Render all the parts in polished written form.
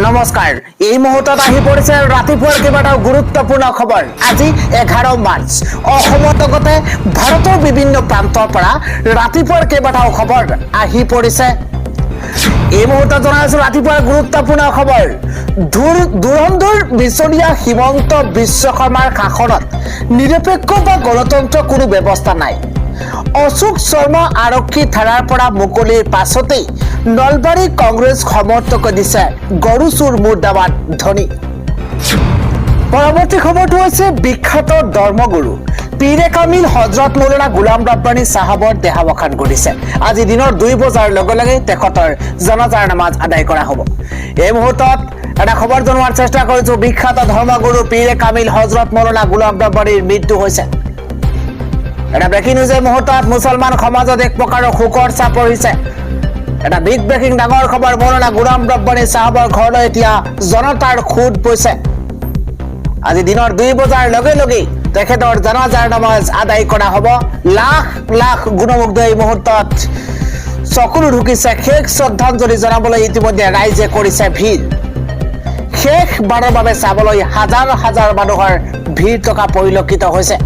নমস্কাৰ এই মুহূৰ্তত আহি পৰিছে ৰাতিপুৱাৰ কেইবাটাও গুৰুত্বপূৰ্ণ খবৰ আজি 11 মাৰ্চ অসমৰ লগতে ভাৰতৰ বিভিন্ন প্ৰান্তৰ পৰা ৰাতিপুৱাৰ কেইবাটাও খবৰ আহি পৰিছে এই মুহূৰ্তত জনাইছো ৰাতিপুৱাৰ গুৰুত্বপূৰ্ণ খবৰ ধুৰন্ধৰ বিচনীয়া হিমন্ত বিশ্ব শৰ্মাৰ শাসনত নিৰপেক্ষ বা গণতন্ত্ৰ কোনো ব্যৱস্থা নাই অশোক শৰ্মা আৰক্ষী থানাৰ পৰা মুকলিৰ পাছতেই নলবাৰী কংগ্ৰেছ সমৰ্থক দিছে গৰু চুৰ মুৰ্দাবাদ ধ্বনি পৰৱৰ্তী খবৰটো হৈছে বিখ্যাত ধৰ্মগুৰু পীৰে কামিল হজৰত মৌলানা গোলাম ৰব্বানী সাহাবৰ দেহাৱসান কৰিছে আজি দিনৰ 2 বজাৰ লগে লগে তেখেতৰ জনাজাৰ নামাজ আদায় কৰা হ'ব এই মুহূৰ্তত এটা খবৰ জনোৱাৰ চেষ্টা কৰিছো বিখ্যাত ধৰ্মগুৰু পীৰে কামিল হজৰত মৌলানা গোলাম ৰব্বানীৰ মৃত্যু হৈছে এটা ব্ৰেকিং নিউজ এই মুহূৰ্তত মুছলমান সমাজত এক প্ৰকাৰৰ শোকৰ চাপ পৰিছে এটা বিগ ব্ৰেকিং ডাঙৰ খবৰ মৌলানা গোলাম ৰব্বানী সাহাবৰ ঘৰলৈ এতিয়া জনতাৰ খুদ পইছে আজি দিনৰ 2 বজাৰ লগে লগে তেখেতৰ জনাজাৰ নামাজ আদায় কৰা হ'ব লাখ লাখ গুণমুগ্ধ এই মুহূৰ্তত সকলো ঢুকিছে শেষ শ্ৰদ্ধাঞ্জলি জনাবলৈ ইতিমধ্যে ৰাইজে কৰিছে ভিৰ শেষ বাৰৰ বাবে চাবলৈ হাজাৰ হাজাৰ মানুহৰ ভিৰ থকা পৰিলক্ষিত হৈছে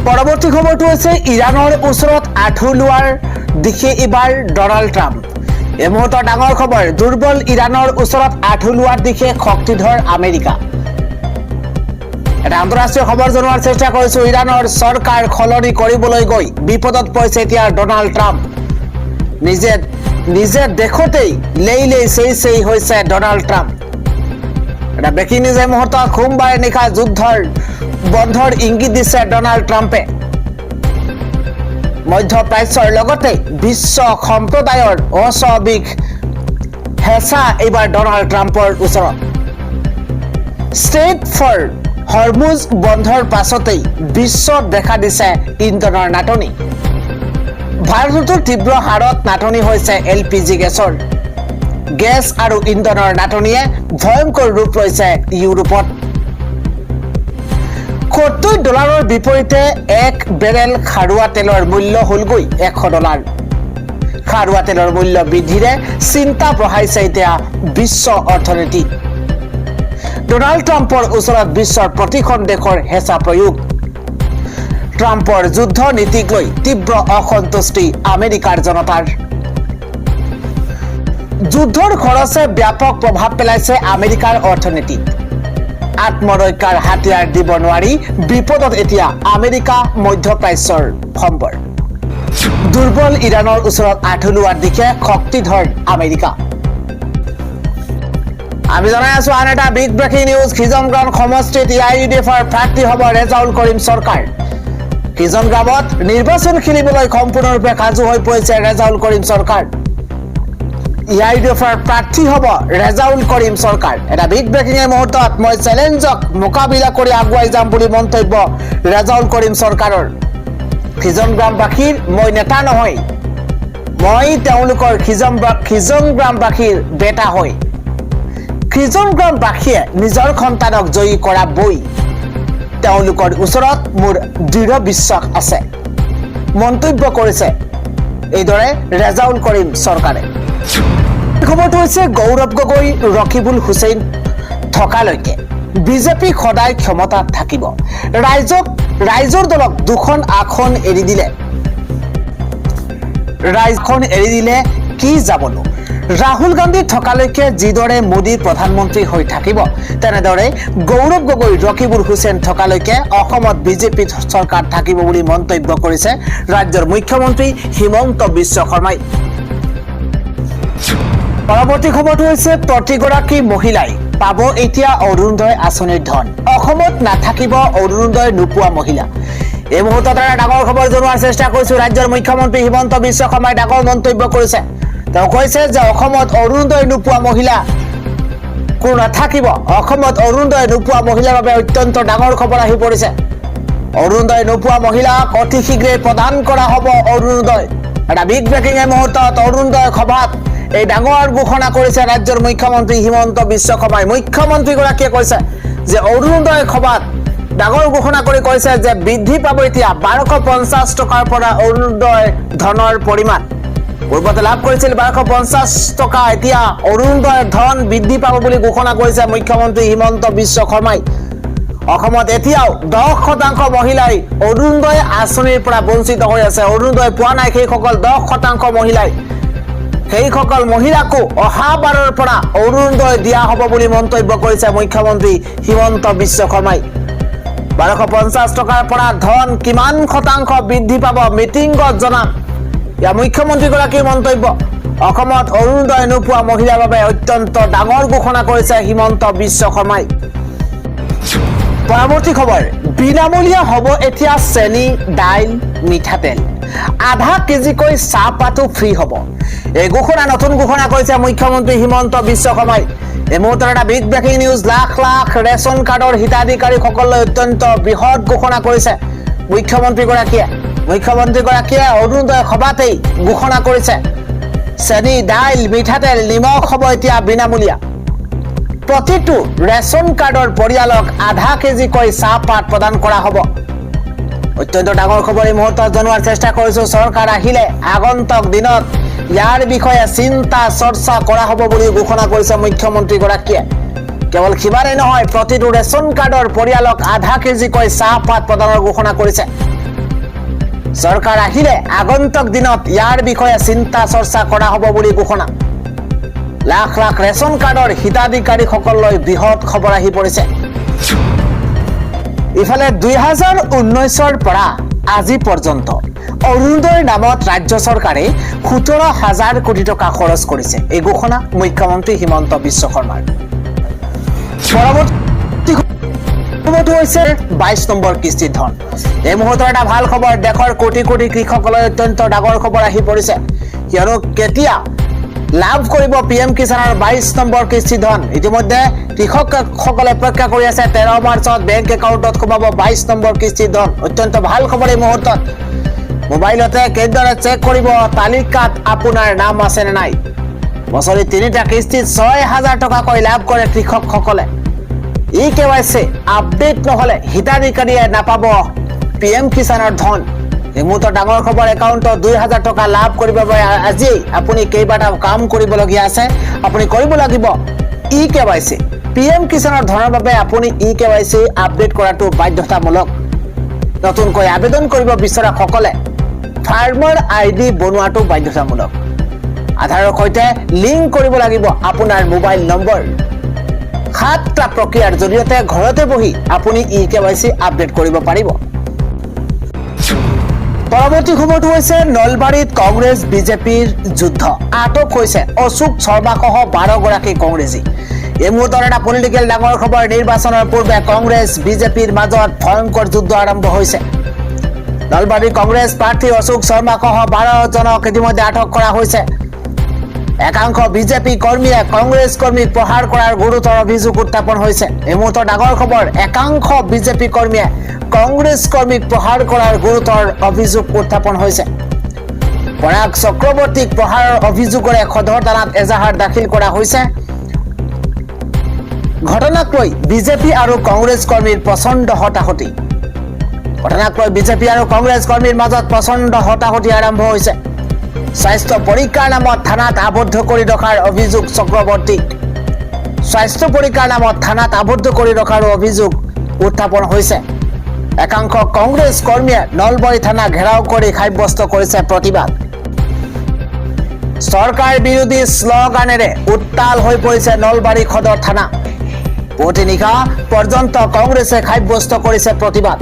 পৰৱৰ্তী খবৰটো হৈছে ইৰাণৰ ওচৰত আঁঠু লোৱাৰ দিশে এবাৰ ডনাল্ড ট্ৰাম্প এই মুহূৰ্তৰ ডাঙৰ খবৰ দুৰ্বল ইৰাণৰ ওচৰত আঁঠু লোৱাৰ দিশে শক্তিধৰ আমেৰিকা এটা আন্তঃৰাষ্ট্ৰীয় খবৰ জনোৱাৰ চেষ্টা কৰিছো ইৰাণৰ চৰকাৰ খলনি কৰিবলৈ গৈ বিপদত পৰিছে এতিয়া ডনাল্ড ট্ৰাম্প নিজে দেখোতেই লেইলেই চেই হৈছে ডনাল্ড ট্ৰাম্প এটা ব্ৰেকিং নিউজ এই মুহূৰ্তত সোমবাৰে নিশা যুদ্ধৰ বন্ধৰ ইংগিত দিছে ডনাল্ড ট্ৰাম্পে মধ্যপ্ৰাচ্যৰ লগতে বিশ্ব সম্প্ৰদায়ৰ অস্বাভাৱিক হেঁচা এইবাৰ ডনাল্ড ট্ৰাম্পৰ ওচৰত ষ্ট্ৰেইট ফৰ হৰমুজ বন্ধৰ পাছতেই বিশ্বত দেখা দিছে ইন্ধনৰ নাটনি ভাৰততো তীব্ৰ হাৰত নাটনি হৈছে LPG গেছ আৰু ইন্ধনৰ নাটনিয়ে ভয়ংকৰ ৰূপ লৈছে ইউৰোপত $70 বিপৰীতে এক বেৰেল খাৰুৱা তেলৰ মূল্য হলগৈ $100 খাৰুৱা তেলৰ মূল্য বৃদ্ধিৰে চিন্তা বঢ়াইছে এতিয়া বিশ্ব অৰ্থনীতি ডনাল্ড ট্ৰাম্পৰ ওচৰত বিশ্বৰ প্ৰতিখন দেশৰ হেঁচা প্ৰয়োগ ট্ৰাম্পৰ যুদ্ধ নীতিক লৈ তীব্ৰ অসন্তুষ্টি আমেৰিকাৰ জনতাৰ যুদ্ধৰ খৰচে ব্যাপক প্ৰভাৱ পেলাইছে আমেৰিকাৰ অৰ্থনীতিত আত্মৰক্ষাৰ হাতিয়াৰ দিব নোৱাৰি বিপদত এতিয়া আমেৰিকা মধ্যপ্ৰাচ্যৰ সম্বৰ দুৰ্বল ইৰাণৰ ওচৰত আঁঠু লোৱাৰ দিশে শক্তিধৰ আমেৰিকা আমি জনাই আছো আন এটা বিগ ব্ৰেকিং নিউজ খিজমগ্ৰাম সমষ্টিত ইউডিএফৰ প্ৰাৰ্থী হ'ব ৰেজাউল কৰিম চৰকাৰ খিজমগ্ৰামত নিৰ্বাচন খেলিবলৈ সম্পূৰ্ণৰূপে সাজু হৈ পৰিছে ৰেজাউল কৰিম চৰকাৰ ইউডিএফৰ প্ৰাৰ্থী হ'ব ৰেজাউল কৰিম চৰকাৰ এটা বিগ ব্ৰেকিং মুহূৰ্তত মই চেলেঞ্জক মোকাবিলা কৰি আগুৱাই যাম বুলি মন্তব্য ৰেজাউল কৰিম চৰকাৰৰ খিজমগ্ৰামবাসীৰ মই নেতা নহয় মই তেওঁলোকৰ খিজমগ্ৰামবাসীৰ বেটা হয় খিজমগ্ৰামবাসীয়ে নিজৰ সন্তানক জয়ী কৰা বৈ তেওঁলোকৰ ওচৰত মোৰ দৃঢ় বিশ্বাস আছে মন্তব্য কৰিছে এইদৰে ৰেজাউল কৰিম চৰকাৰে খবৰটো হৈছে গৌৰৱ গগৈ ৰকিবুল হুছেইন থকালৈকে বিজেপি সদায় ক্ষমতাত থাকিব ৰাইজৰ দলক দুখন আসন এৰি দিলে কি যাবনো ৰাহুল গান্ধী থকালৈকে যিদৰে মোদী প্ৰধানমন্ত্ৰী হৈ থাকিব তেনেদৰে গৌৰৱ গগৈ ৰকিবুল হুছেইন থকালৈকে অসমত বিজেপি চৰকাৰ থাকিব বুলি মন্তব্য কৰিছে ৰাজ্যৰ মুখ্যমন্ত্ৰী হিমন্ত বিশ্ব শৰ্মাই পৰৱৰ্তী খবৰটো হৈছে প্ৰতিগৰাকী মহিলাই পাব এতিয়া অৰুণোদয় আঁচনিৰ ধন অসমত নাথাকিব অৰুণোদয় নোপোৱা মহিলা এই মুহূৰ্তত এটা ডাঙৰ খবৰ জনোৱাৰ চেষ্টা কৰিছো ৰাজ্যৰ মুখ্যমন্ত্ৰী হিমন্ত বিশ্ব শৰ্মাই ডাঙৰ মন্তব্য কৰিছে তেওঁ কৈছে যে অসমত অৰুণোদয় নোপোৱা মহিলা কোনো নাথাকিব অসমত অৰুণোদয় নোপোৱা মহিলাৰ বাবে অত্যন্ত ডাঙৰ খবৰ আহি পৰিছে অৰুণোদয় নোপোৱা মহিলাক অতি শীঘ্ৰে প্ৰদান কৰা হ'ব অৰুণোদয় এটা বিগ ব্ৰেকিং মুহূৰ্তত অৰুণোদয় সভাত এই ডাঙৰ ঘোষণা কৰিছে ৰাজ্যৰ মুখ্যমন্ত্ৰী হিমন্ত বিশ্ব শৰ্মাই মুখ্যমন্ত্ৰীগৰাকীয়ে কৈছে যে অৰুণোদয় সভাত ডাঙৰ ঘোষণা কৰি কৈছে যে বৃদ্ধি পাব এতিয়া 1250 টকাৰ পৰা অৰুণোদয় ধনৰ পৰিমাণ পূৰ্বতে লাভ কৰিছিল 1250 টকা এতিয়া অৰুণোদয়ৰ ধন বৃদ্ধি পাব বুলি ঘোষণা কৰিছে মুখ্যমন্ত্ৰী হিমন্ত বিশ্ব শৰ্মাই অসমত এতিয়াও 10% মহিলাই অৰুণোদয় আঁচনিৰ পৰা বঞ্চিত হৈ আছে অৰুণোদয় পোৱা নাই সেইসকল 10% মহিলাই সেইসকল মহিলাকো অহাবাৰৰ পৰা অৰুণোদয় দিয়া হ'ব বুলি মন্তব্য কৰিছে মুখ্যমন্ত্ৰী হিমন্ত বিশ্ব শৰ্মাই 1250 টকাৰ পৰা ধন কিমান শতাংশ বৃদ্ধি পাব মিটিংত জনাম ইয়া মুখ্যমন্ত্ৰীগৰাকীৰ মন্তব্য অসমত অৰুণোদয় নোপোৱা মহিলাৰ বাবে অত্যন্ত ডাঙৰ ঘোষণা কৰিছে হিমন্ত বিশ্ব শৰ্মাই পৰৱৰ্তী খবৰ বিনামূলীয়া হ'ব এতিয়া চেনি দাইল মিঠাতেল আধা কেজিকৈ চাহপাতো ফ্ৰী হ'ব এই ঘোষণা নতুন ঘোষণা কৰিছে মুখ্যমন্ত্ৰী হিমন্ত বিশ্ব শৰ্মাই এই মুহূৰ্তত এটা big breaking news lakh lakh ration কাৰ্ডৰ হিতাধিকাৰীসকললৈ অত্যন্ত বৃহৎ ঘোষণা কৰিছে মুখ্যমন্ত্ৰীগৰাকীয়ে অৰুণোদয় সভাতেই ঘোষণা কৰিছে চেনি দাইল মিঠাতেল নিমখ হ'ব এতিয়া বিনামূলীয়া প্ৰতিটো ৰেচন কাৰ্ডৰ পৰিয়ালক আধা কেজিকৈ চাহপাত প্ৰদান কৰা হ'ব অত্যন্ত ডাঙৰ খবৰ এই মুহূৰ্তত জনোৱাৰ চেষ্টা কৰিছো চৰকাৰ আহিলে আগন্তুক দিনত ইয়াৰ বিষয়ে চিন্তা চৰ্চা কৰা হ'ব বুলি ঘোষণা কৰিছে মুখ্যমন্ত্ৰীগৰাকীয়ে কেৱল সিমানেই নহয় প্ৰতিটো ৰেচন কাৰ্ডৰ পৰিয়ালক আধা কেজিকৈ চাহপাত প্ৰদানৰ ঘোষণা কৰিছে চৰকাৰ আহিলে আগন্তুক দিনত ইয়াৰ বিষয়ে চিন্তা চৰ্চা কৰা হ'ব বুলি ঘোষণা লাখ লাখ ৰেচন কাৰ্ডৰ হিতাধিকাৰীসকললৈ বৃহৎ খবৰ আহি পৰিছে ইফালে 2019ৰ পৰা আজি পৰ্যন্ত অৰুণোদয়ৰ নামত ৰাজ্য চৰকাৰে 17,000 কোটি টকা খৰচ কৰিছে এই ঘোষণা মুখ্যমন্ত্ৰী হিমন্ত বিশ্ব শৰ্মাৰ পৰৱৰ্তী হৈছে 22 নম্বৰ কিস্তিৰ ধন এই মুহূৰ্তৰ এটা ভাল খবৰ দেশৰ কোটি কোটি কৃষকলৈ অত্যন্ত ডাঙৰ খবৰ আহি পৰিছে কিয়নো কেতিয়া লাভ কৰিব পিএম কিষাণৰ 22 নম্বৰ কিস্তি ধন ইতিমধ্যে কৃষকসকলে অপেক্ষা কৰি আছে 13 মাৰ্চত বেংক একাউণ্টত সোমাব 22 নম্বৰ কিস্তি ধন অত্যন্ত ভাল খবৰ এই মুহূৰ্তত মোবাইলতে কেইদৰে চেক কৰিব তালিকাত আপোনাৰ নাম আছে নে নাই বছৰি 3টা কিস্তিত 6,000 টকাকৈ লাভ কৰে কৃষকসকলে ইকেৱাইচি আপডেট নহলে হিতাধিকাৰীয়ে নাপাব পিএম কিষাণৰ ধন এই মুহূৰ্তত ডাঙৰ খবৰ একাউণ্টত 2,000 টকা লাভ কৰিব পাৰে আজি আপুনি কেইবাটা কাম কৰিবলগীয়া আছে আপুনি কৰিব লাগিব ইকেৱাইচি পিএম কিষাণৰ ধনৰ বাবে আপুনি ইকেৱাইচি আপডেট কৰাটো বাধ্যতামূলক নতুনকৈ আবেদন কৰিব বিচৰা সকলে ফাৰ্মাৰ আইডি বনোৱাটো বাধ্যতামূলক আধাৰৰ সৈতে লিংক কৰিব লাগিব আপোনাৰ মোবাইল নম্বৰ 7টা প্ৰক্ৰিয়াৰ জৰিয়তে ঘৰতে বহি আপুনি ইকেৱাইচি আপডেট কৰিব পাৰিব পৰৱৰ্তী খবৰটো হৈছে নলবাৰীত কংগ্ৰেছ বিজেপিৰ যুদ্ধ আটক হৈছে অশোক শৰ্মাসহ 12 গৰাকী কংগ্ৰেছী এই মুহূৰ্তৰ এটা পলিটিকেল ডাঙৰ খবৰ নিৰ্বাচনৰ পূৰ্বে কংগ্ৰেছ বিজেপিৰ মাজত ভয়ংকৰ যুদ্ধ আৰম্ভ হৈছে নলবাৰীৰ কংগ্ৰেছ প্ৰাৰ্থী অশোক শৰ্মাসহ 12 জনক ইতিমধ্যে আটক কৰা হৈছে একাংশ বিজেপি কৰ্মীয়ে কংগ্ৰেছ কৰ্মীক প্ৰহাৰ কৰাৰ গুৰুতৰ অভিযোগ উত্থাপন হৈছে এই মুহূৰ্তৰ ডাঙৰ খবৰ একাংশ বিজেপি কৰ্মীয়ে কংগ্ৰেছ কৰ্মীক প্ৰহাৰ কৰাৰ গুৰুতৰ অভিযোগ উত্থাপন হৈছে পৰাগ চক্ৰৱৰ্তীক প্ৰহাৰৰ অভিযোগৰে সদৰ থানাত এজাহাৰ দাখিল কৰা হৈছে ঘটনাক লৈ বিজেপি আৰু কংগ্ৰেছ কৰ্মীৰ প্ৰচণ্ড হতাহতি ঘটনাক লৈ বিজেপি আৰু কংগ্ৰেছ কৰ্মীৰ মাজত প্ৰচণ্ড হতাহতি আৰম্ভ হৈছে স্বাস্থ্য পৰীক্ষাৰ নামত থানাত আবদ্ধ কৰি ৰখাৰ অভিযোগ চক্ৰৱৰ্তীক স্বাস্থ্য পৰীক্ষাৰ নামত থানাত আবদ্ধ কৰি ৰখাৰ অভিযোগ উত্থাপন হৈছে একাংশ কংগ্ৰেছ কৰ্মীয়ে নলবাৰী থানা ঘেৰাও কৰি সাব্যস্ত কৰিছে প্ৰতিবাদ চৰকাৰ বিৰোধী শ্লোগানেৰে উত্তাল হৈ পৰিছে নলবাৰী সদৰ থানা পুৱতি নিশা পৰ্যন্ত কংগ্ৰেছে সাব্যস্ত কৰিছে প্ৰতিবাদ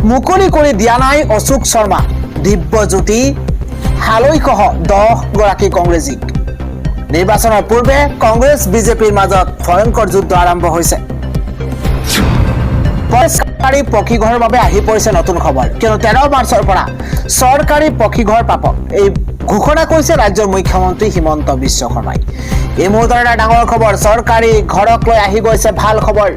মুকলি কৰি দিয়া নাই অশোক শৰ্মা দিব্যজ্যোতি হালৈসহ 10 গৰাকী কংগ্ৰেছীক নিৰ্বাচনৰ পূৰ্বে কংগ্ৰেছ বিজেপিৰ মাজত ভয়ংকৰ যুদ্ধ আৰম্ভ হৈছে চৰকাৰী পক্ষীঘৰৰ বাবে আহি পৰিছে নতুন খবৰ কিয়নো 13 মাৰ্চৰ পৰা চৰকাৰী পক্ষীঘৰ পাব এই ঘোষণা কৰিছে ৰাজ্যৰ মুখ্যমন্ত্ৰী হিমন্ত বিশ্ব শৰ্মাই এই মুহূৰ্তৰ এটা ডাঙৰ খবৰ চৰকাৰী ঘৰক লৈ আহি গৈছে ভাল খবৰ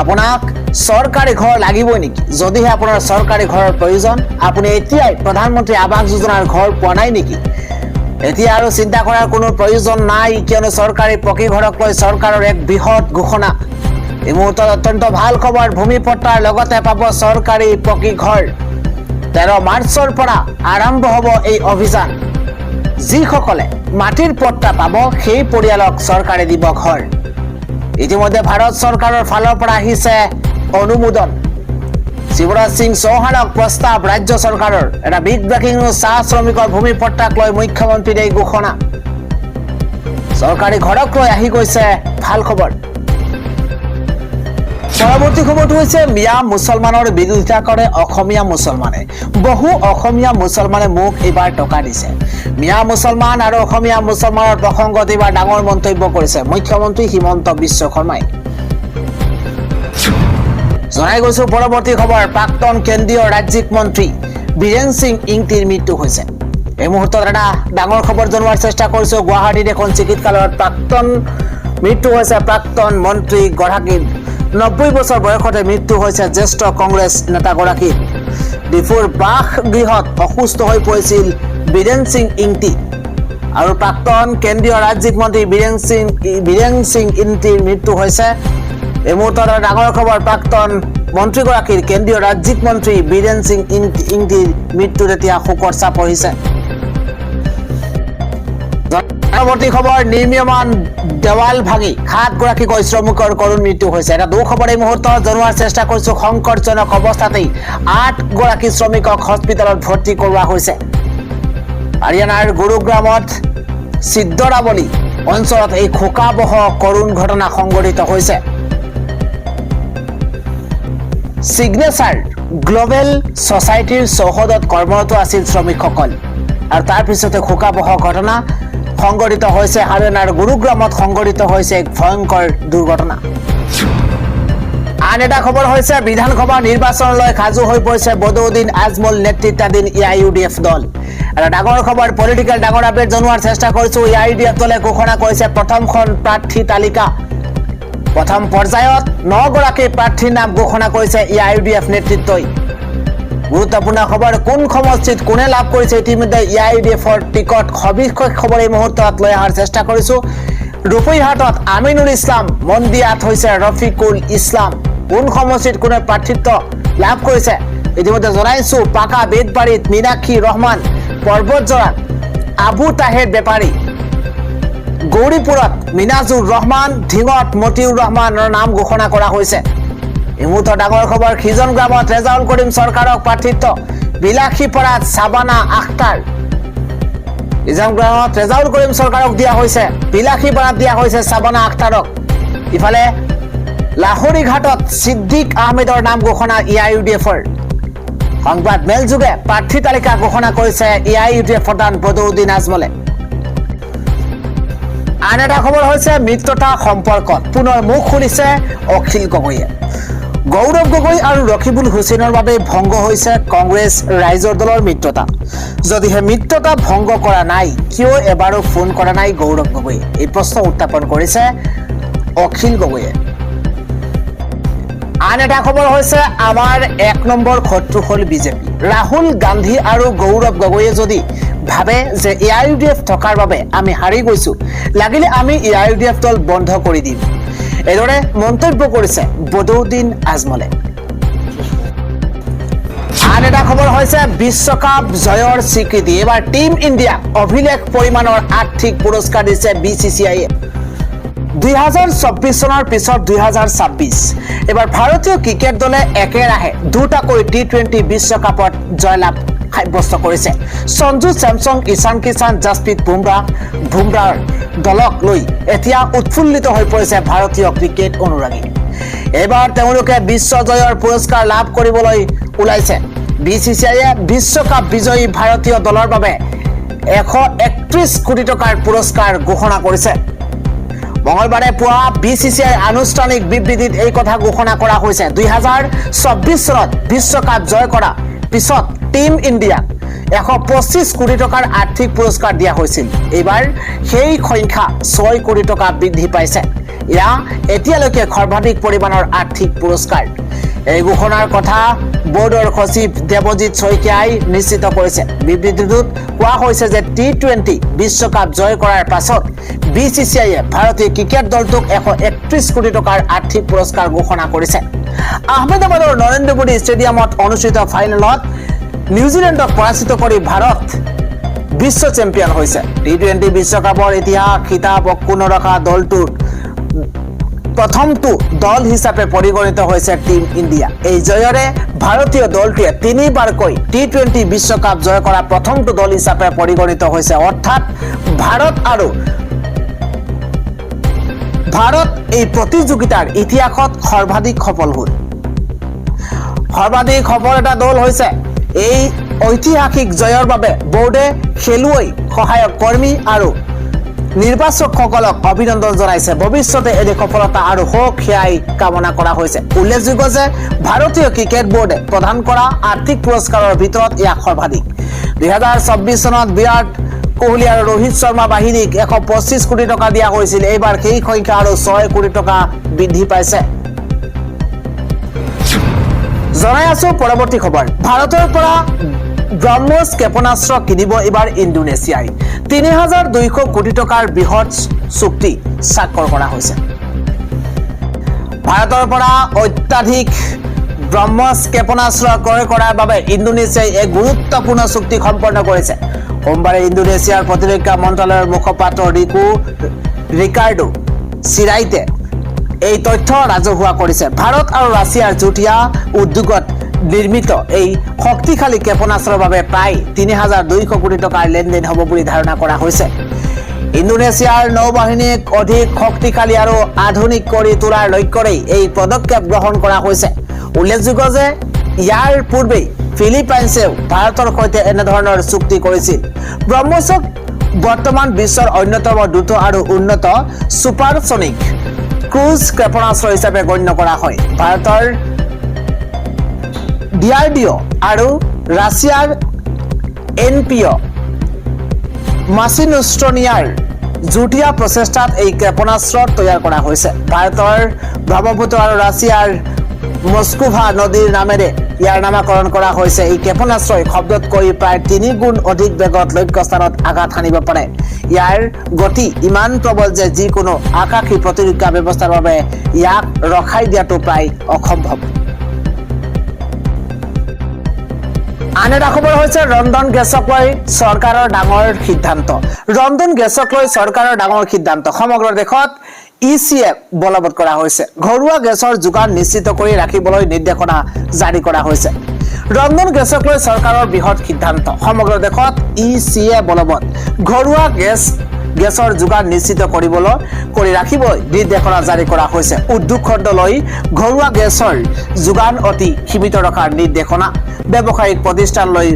আপোনাক চৰকাৰী ঘৰ লাগিবই নেকি যদিহে আপোনাৰ চৰকাৰী ঘৰৰ প্ৰয়োজন আপুনি এতিয়াই প্ৰধানমন্ত্ৰী আৱাস যোজনাৰ ঘৰ পোৱা নাই নেকি এতিয়া আৰু চিন্তা কৰাৰ কোনো প্ৰয়োজন নাই কিয়নো চৰকাৰী পক্ষীঘৰক লৈ চৰকাৰৰ এক বৃহৎ ঘোষণা এই মুহূৰ্তত অত্যন্ত ভাল খবৰ ভূমিপট্টাৰ লগতে পাব চৰকাৰী পক্ষীঘৰ 13 মাৰ্চৰ পৰা আৰম্ভ হ'ব এই অভিযান যিসকলে মাটিৰ পট্টা পাব সেই পৰিয়ালক চৰকাৰে দিব ঘৰ। ইতিমধ্যে ভাৰত চৰকাৰৰ ফালৰ পৰা আহিছে অনুমোদন। শিৱৰাজ সিং চৌহানক প্ৰস্তাৱ ৰাজ্য চৰকাৰৰ। এটা বিগ ব্ৰেকিং নিউজ। চাহ শ্ৰমিকৰ ভূমি পট্টাক লৈ মুখ্যমন্ত্ৰীৰ এই ঘোষণা। চৰকাৰী ঘৰক লৈ আহি গৈছে ভাল খবৰ। পৰৱৰ্তী খবৰটো হৈছে মিয়া মুছলমানৰ বিৰোধিতা কৰে অসমীয়া মুছলমানে। বহু অসমীয়া মুছলমানে মোক এইবাৰ টকা দিছে। মিয়া মুছলমান আৰু অসমীয়া মুছলমানৰ প্ৰসংগত এইবাৰ ডাঙৰ মন্তব্য কৰিছে মুখ্যমন্ত্ৰী হিমন্ত বিশ্ব শৰ্মাই। জনাই গৈছো পৰৱৰ্তী খবৰ। প্ৰাক্তন কেন্দ্ৰীয় ৰাজ্যিক মন্ত্ৰী বীৰেন সিং ইংতিৰ মৃত্যু হৈছে। এই মুহূৰ্তত এটা ডাঙৰ খবৰ জনোৱাৰ চেষ্টা কৰিছো। গুৱাহাটীত এখন চিকিৎসালয়ত মৃত্যু হৈছে প্ৰাক্তন মন্ত্ৰী গৰাকীৰ। 90 বছৰ বয়সতে মৃত্যু হৈছে জ্যেষ্ঠ কংগ্ৰেছ নেতাগৰাকীৰ। ডিফুৰ বাসগৃহত অসুস্থ হৈ পৰিছিল বীৰেন সিং ইংতি আৰু প্ৰাক্তন কেন্দ্ৰীয় ৰাজ্যিক মন্ত্ৰী বীৰেন সিং ইংতিৰ মৃত্যু হৈছে। এই মুহূৰ্তত ডাঙৰ খবৰ। প্ৰাক্তন মন্ত্ৰীগৰাকীৰ কেন্দ্ৰীয় ৰাজ্যিক মন্ত্ৰী বীৰেন সিং ইংতিৰ মৃত্যুত এতিয়া শোকৰ চাপ পৰিছে। পৰৱৰ্তী খবৰ। নিৰ্মীয়মান দেৱাল ভাঙি 7 গৰাকীকৈ শ্ৰমিকৰ কৰুণ মৃত্যু হৈছে। এটা দুখবৰ এই মুহূৰ্তত জনোৱাৰ চেষ্টা কৰিছো। সংকটজনক অৱস্থাতেই 8 গৰাকী শ্ৰমিকক হস্পিটেলত ভৰ্তি কৰোৱা হৈছে। হাৰিয়ানাৰ গুৰুগ্ৰামত সিদ্ধৰাৱলী অঞ্চলত এই শোকাবহ কৰুণ ঘটনা সংঘটিত হৈছে। সিগনেচাৰ গ্লোবেল ছচাইটিৰ চৌহদত কৰ্মৰত আছিল শ্ৰমিকসকল আৰু তাৰ পিছতে শোকাবহ ঘটনা সংঘটিত হৈছে। হাৰিয়ানাৰ গুৰুগ্ৰামত সংঘটিত হৈছে এক ভয়ংকৰ দুৰ্ঘটনা। আন এটা খবৰ হৈছে বিধানসভা নিৰ্বাচনলৈ সাজু হৈ পৰিছে বদৰুদ্দিন আজমল নেতৃত্বাধীন AIUDF দল। এটা ডাঙৰ খবৰ। পলিটিকেল ডাঙৰ আপডেট জনোৱাৰ চেষ্টা কৰিছো। AIUDF দলে ঘোষণা কৰিছে প্ৰথমখন প্ৰাৰ্থী তালিকা। প্ৰথম পৰ্যায়ত 9 গৰাকী প্ৰাৰ্থীৰ নাম ঘোষণা কৰিছে AIUDF নেতৃত্বই। গুৰুত্বপূৰ্ণ খবৰ। কোন সমষ্টিত কোনে লাভ কৰিছে ইতিমধ্যে AIUDFৰ টিকট সবিশেষ খবৰ এই মুহূৰ্তত লৈ অহাৰ চেষ্টা কৰিছো। ৰূপৈহাটত আমিনুল ইছলাম, মন্দিয়াত হৈছে ৰফিকুল ইছলাম। কোন সমষ্টিত কোনে প্ৰাৰ্থিত্ব লাভ কৰিছে ইতিমধ্যে জনাইছো। পাকা বেদবাৰীত মীনাক্ষী ৰহমান, পৰ্বতজৰাত আবু তাহেৰ বেপাৰী, গৌৰীপুৰত মিনাজুৰ ৰহমান, ধিঙত মতিউৰ ৰহমানৰ নাম ঘোষণা কৰা হৈছে। এই মুহূৰ্তত ডাঙৰ খবৰ। খিজন গ্ৰামত ৰেজাউল কৰিম চৰকাৰক প্ৰাৰ্থিত্ব। বিলাসীপাৰাত চাবানা আখতাৰ। খিজন গ্ৰামত ৰেজাউল কৰিম চৰকাৰক দিয়া হৈছে। বিলাসীপাৰাত দিয়া হৈছে চাবানা আখতাৰক। ইফালে লাহৰীঘাটত ছিদ্দিক আহমেদৰ নাম ঘোষণা AIUDFৰ। সংবাদ মেলযোগে প্ৰাৰ্থী তালিকা ঘোষণা কৰিছে AIUDF প্ৰধান বদৰুদ্দিন আজমলে। আন এটা খবৰ হৈছে মিত্ৰতা সম্পৰ্কত পুনৰ মুখ খুলিছে অখিল গগৈয়ে। গৌৰৱ গগৈ আৰু ৰকিবুল হুছেইনৰ বাবে ভংগ হৈছে কংগ্ৰেছ ৰাইজৰ দলৰ মিত্ৰতা। যদিহে মিত্ৰতা ভংগ কৰা নাই কিয় এবাৰো ফোন কৰা নাই গৌৰৱ গগৈয়ে? এই প্ৰশ্ন উত্থাপন কৰিছে অখিল গগৈয়ে। আন এটা খবৰ হৈছে আমাৰ 1 নম্বৰ শত্ৰু হল বিজেপি। ৰাহুল গান্ধী আৰু গৌৰৱ গগৈয়ে যদি ভাবে যে AIUDF থকাৰ বাবে আমি হাৰি গৈছো, লাগিলে আমি AIUDF দল বন্ধ কৰি দিম, এইদৰে মন্তব্য কৰিছে বদৰুদ্দিন আজমলে। আন এটা খবৰ হৈছে বিশ্বকাপ জয়ৰ স্বীকৃতি। এবাৰ টিম ইণ্ডিয়াক অভিলেখ পৰিমাণৰ আৰ্থিক পুৰস্কাৰ দিছে BCCIয়ে। 2024 চনৰ পিছত 2026 এবাৰ ভাৰতীয় ক্ৰিকেট দলে একেৰাহে 2টাকৈ T20 বিশ্বকাপত জয়লাভ সাব্যস্ত কৰিছে। সঞ্জু চেমছং, ঈশান কিষাণ, জাসপ্ৰীত বুমৰাৰ দলক লৈ এতিয়া উৎফুল্লিত হৈ পৰিছে ভাৰতীয় ক্ৰিকেট অনুৰাগী। এবাৰ তেওঁলোকে বিশ্ব জয়ৰ পুৰস্কাৰ লাভ কৰিবলৈ ওলাইছে। BCCIয়ে বিশ্বকাপ বিজয়ী ভাৰতীয় দলৰ বাবে 131 কোটি টকাৰ পুৰস্কাৰ ঘোষণা কৰিছে। মঙলবাৰে পুৱা BCCI আনুষ্ঠানিক বিবৃতিত এই কথা ঘোষণা কৰা হৈছে। 2024 চনত বিশ্বকাপ জয় কৰা পিছত টিম ইণ্ডিয়াক 125 কোটি টকাৰ আৰ্থিক পুৰস্কাৰ দিয়া হৈছিল। এইবাৰ সেই সংখ্যা 6 কোটি টকা বৃদ্ধি পাইছে। এয়া এতিয়ালৈকে সৰ্বাধিক পৰিমাণৰ আৰ্থিক পুৰস্কাৰ। এই ঘোষণাৰ কথা বোৰ্ডৰ সচিব দেৱজিৎ শইকীয়াই নিশ্চিত কৰিছে। বিবৃতিটোত কোৱা হৈছে যে T20 বিশ্বকাপ জয় কৰাৰ পাছত BCCIয়ে ভাৰতীয় ক্ৰিকেট দলটোক 131 কোটি টকাৰ আৰ্থিক পুৰস্কাৰ ঘোষণা কৰিছে। আহমেদাবাদৰ নৰেন্দ্ৰ মোদী ষ্টেডিয়ামত অনুষ্ঠিত ফাইনেলত নিউজিলেণ্ডক পৰাজিত কৰি ভাৰত বিশ্ব চেম্পিয়ন হৈছে। টি20 বিশ্বকাপৰ ইতিহাস খিতাপ অক্ষুণ্ণ ৰখা দলটোৰ প্ৰথমটো দল হিচাপে পৰিগণিত হৈছে টিম ইণ্ডিয়া। এই জয়ৰে ভাৰতীয় দলটোৱে 3বাৰকৈ টি20 বিশ্বকাপ জয় কৰা প্ৰথমটো দল হিচাপে পৰিগণিত হৈছে। অৰ্থাৎ ভাৰত এই প্ৰতিযোগিতাৰ ইতিহাসত সৰ্বাধিক সফল হ'ল। সৰ্বাধিক সফল এটা দল হৈছে। এই ঐতিহাসিক জয়ৰ বাবে বোৰ্ডে খেলুৱৈ, সহায়ক কৰ্মী আৰু নিৰ্বাচকসকলক অভিনন্দন জনাইছে। ভৱিষ্যতে এনে সফলতা আৰু হওক সেয়াই কামনা কৰা হৈছে। উল্লেখযোগ্য যে ভাৰতীয় ক্ৰিকেট বোৰ্ডে প্ৰদান কৰা আৰ্থিক পুৰস্কাৰৰ ভিতৰত এয়া সৰ্বাধিক। 2024 চনত বিৰাট কোহলি আৰু ৰোহিত শৰ্মা বাহিনীক 125 কোটি টকা দিয়া হৈছিল। এইবাৰ সেই সংখ্যা আৰু 6 কোটি টকা বৃদ্ধি পাইছে। জনাই আছো পৰৱৰ্তী খবৰ। ভাৰতৰ পৰা ব্ৰহ্মছ ক্ষেপণাস্ত্ৰ কিনিব এইবাৰ ইণ্ডোনেছিয়াই। 3200 কোটি টকাৰ বৃহৎ চুক্তি স্বাক্ষৰ কৰা হৈছে। ভাৰতৰ পৰা অত্যাধিক ব্ৰহ্মছ ক্ষেপণাস্ত্ৰ ক্ৰয় কৰাৰ বাবে ইণ্ডোনেছিয়াই এক গুৰুত্বপূৰ্ণ চুক্তি সম্পন্ন কৰিছে। সোমবাৰে ইণ্ডোনেছিয়াৰ প্ৰতিৰক্ষা মন্ত্ৰালয়ৰ মুখপাত্ৰ ৰিকাৰ্ডো চিৰাইটে এই তথ্য ৰাজহুৱা কৰিছে। ভাৰত আৰু ৰাছিয়াৰ যুটীয়া উদ্যোগত নিৰ্মিত এই শক্তিশালী ক্ষেপণাস্ত্ৰৰ বাবে প্ৰায় 3200 কোটি টকাৰ লেনদেন হ'ব বুলি ধাৰণা কৰা হৈছে। ইণ্ডোনেছিয়াৰ নৌবাহিনীক অধিক শক্তিশালী আৰু আধুনিক কৰি তোলাৰ লক্ষ্যৰে এই পদক্ষেপ গ্ৰহণ কৰা হৈছে। উল্লেখযোগ্য যে ইয়াৰ পূৰ্বে ফিলিপাইনছেও ভাৰতৰ সৈতে এনেধৰণৰ চুক্তি কৰিছিল। ব্ৰহ্মছক বৰ্তমান বিশ্বৰ অন্যতম দ্ৰুত আৰু উন্নত ছুপাৰছনিক ক্ৰুজ ক্ষেপণাস্ত্ৰ হিচাপে গণ্য কৰা হয়। ভাৰতৰ DRDO আৰু ৰাছিয়াৰ NPO মাচিনোষ্ট্ৰনিয়াৰ যুটীয়া প্ৰচেষ্টাত এই ক্ষেপণাস্ত্ৰ তৈয়াৰ কৰা হৈছে। ভাৰতৰ ব্ৰহ্মপুত্ৰ আৰু ৰাছিয়াৰ মস্কোভা নদীৰ নামেৰে ইয়াৰ নামাকৰণ কৰা হৈছে। এই ক্ষেপণাস্ত্ৰই শব্দতকৈ প্ৰায় 3 গুণ অধিক বেগত লক্ষ্যস্থানত আঘাত হানিব পাৰে। ইয়াৰ গতি ইমান প্ৰবল যে যিকোনো আকাশী প্ৰতিৰক্ষা ব্যৱস্থাৰ বাবে ইয়াক ৰখাই দিয়াটো প্ৰায় অসম্ভৱ। আন এটা খবৰ হৈছে ৰন্ধন গেছক লৈ চৰকাৰৰ ডাঙৰ সিদ্ধান্ত। ৰন্ধন গেছক লৈ চৰকাৰৰ ডাঙৰ সিদ্ধান্ত। সমগ্ৰ দেশত ECA বলবৎ কৰা হৈছে। ঘৰুৱা গেছৰ যোগান নিশ্চিত কৰি ৰাখিবলৈ নিৰ্দেশনা জাৰি কৰা হৈছে। ৰন্ধন গেছক লৈ চৰকাৰৰ বৃহৎ সিদ্ধান্ত। সমগ্ৰ দেশত ECA বলবৎ। ঘৰুৱা গেছৰ যোগান নিশ্চিত কৰি ৰাখিবলৈ নিৰ্দেশনা জাৰি কৰা হৈছে। উদ্যোগ খণ্ডলৈ ঘৰুৱা গেছৰ যোগান অতি সীমিত ৰখাৰ নিৰ্দেশনা। ব্যৱসায়িক প্ৰতিষ্ঠানলৈ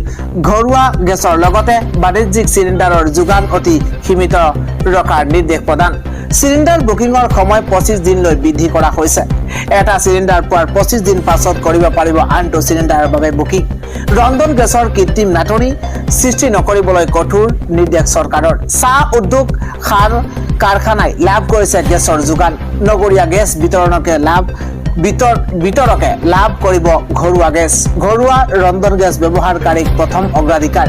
ঘৰুৱা গেছৰ লগতে বাণিজ্যিক চিলিণ্ডাৰৰ যোগান অতি সীমিত ৰখাৰ নিৰ্দেশ প্ৰদান। চিলিণ্ডাৰ বুকিঙৰ সময় 25 দিনলৈ বৃদ্ধি কৰা হৈছে। এটা চিলিণ্ডাৰ পোৱাৰ 25 দিন পাছত কৰিব পাৰিব আনটো চিলিণ্ডাৰৰ বাবে বুকিং। ৰন্ধন গেছৰ কৃত্ৰিম নাটনি সৃষ্টি নকৰিবলৈ কঠোৰ নিৰ্দেশ চৰকাৰৰ। চাহ উদ্যোগ কাৰখানাই লাভ কৰিছে গেছৰ যোগান। নগৰীয়া গেছ বিতৰকে লাভ কৰিব ঘৰুৱা গেছ। ঘৰুৱা ৰন্ধন গেছ ব্যৱহাৰকাৰীক প্ৰথম অগ্ৰাধিকাৰ।